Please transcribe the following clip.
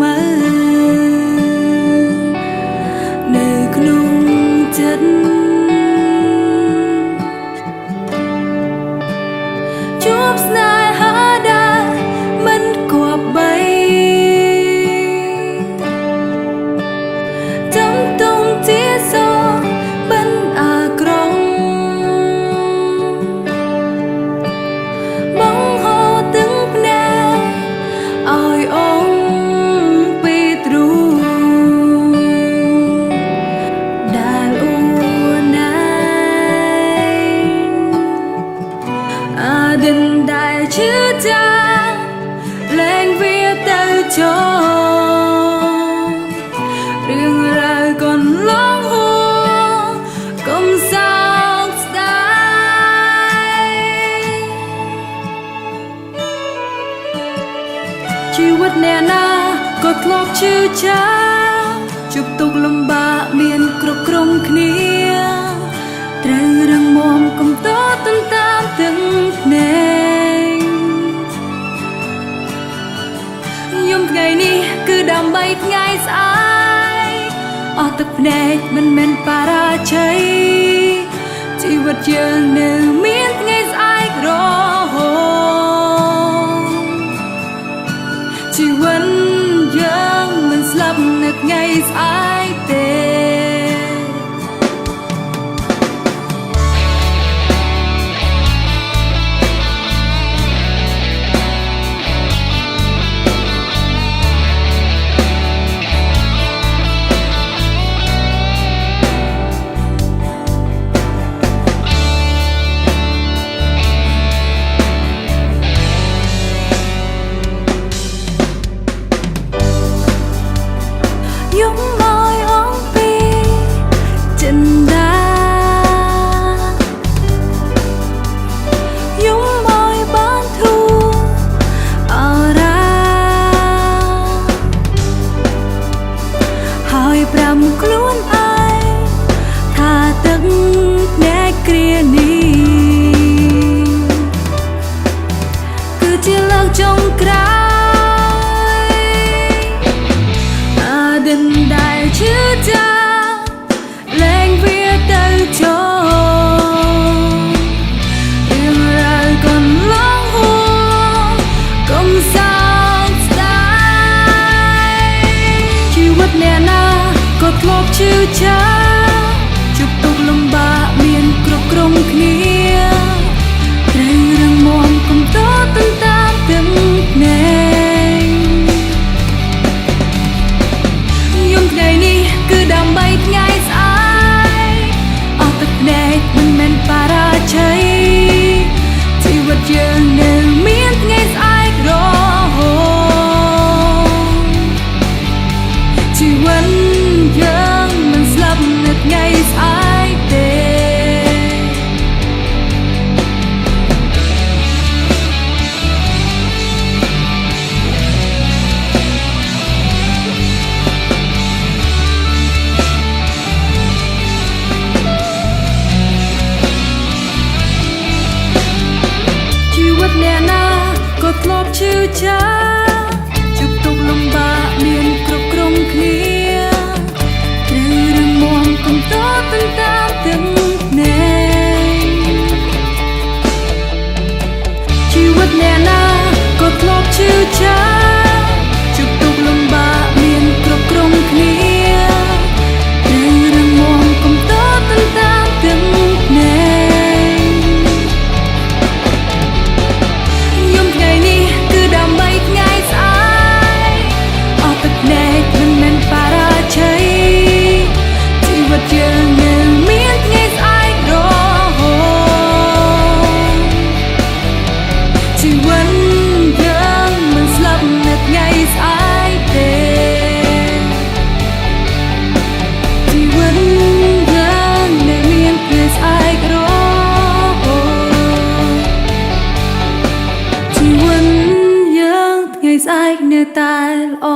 មើនៅក្នុងចិត្តជួបស្នេហាដែលមិនគប្បីចាំទុំជាសបិនអាក្រងបងហោទឹងភ្នែកឲ្យអងពីទ្រូដែលអួនណាយអាដិនដែលឈឺចាំលែងវាទៅចោរឿងរ៉ាវកន្លងហួរកុំសោកស្ដាយជីវិតអ្នកណាក៏ធ្លាប់ឈឺចាំជប់ទុកលំបាកមានគ្រប់គ្រងគ្នាត្រូវរឹងមាំកុំតតតាមទាំងភ្នែកយំថ្ងៃនេះគឺដើម្បីថ្ងៃស្អែកអស់ទឹកភ្នែកមិនមែនបរាជ័យជីវិតយើងនៅមានថ្ងៃស្អែករហូតជីវិតយើងមិនស្លាប់នៅថ្ងៃស្អែកទេយំមកអងពីចិនដាយំមកបានធូរអរ៉ាហើយប្រាំខ្លួនឯងថាទឹកភ្នែកគ្រានេះគឺជាលើកចុងក្រោយដែលឈឺចាំលែងវាទៅចោរឿងរ៉ាវកន្លងហួរកុំសោកស្ដាយជីវិតអ្នកណាក៏ធ្លាប់ឈឺចាំជប់ទុកលំបាកមានគ្រប់គ្រងគ្នាត្រូវរឹងមាំកុំតតតាមទាំងភ្នែកថ្ងៃនេះគឺដើម្បីថ្ងៃស្អែកអស់ទឹកភ្នែកមិនមែនបរាជ័យជីវិតយើងនៅមានថ្ងៃស្អែករហូតជីវិតយើងមិនស្លាប់នៅថ្ងៃស្អែកទេអ្នកណាក៏ធ្លាប់ឈឺចាំជប់ទុកលំបាកមានគ្រប់គ្រងគ្នាត្រូវរឹងមាំកុំតតតាមទាំងភ្នែកជីវិតអ្នកណាក៏ធ្លាប់ឈឺចាំជប់ទុកលំបាកមានគ្រប់គ្រងគ្នាត្រូវរឹងមាំកុំតតតាមទាំងភ្នែកដើម្បីថ្ងៃស្អែកអស់ទឹកភ្នែកមិនមែនបរាជ័យជីវិតយើងនៅមានថ្ងៃស្អែករហូតជីវិតយើងមិនស្លាប់នៅថ្ងៃស្អែកទេជីវិតយើងនៅមានថ្ងៃស្អែករហូតជីវិតថ្ងៃស្អែកនៅតែល្អ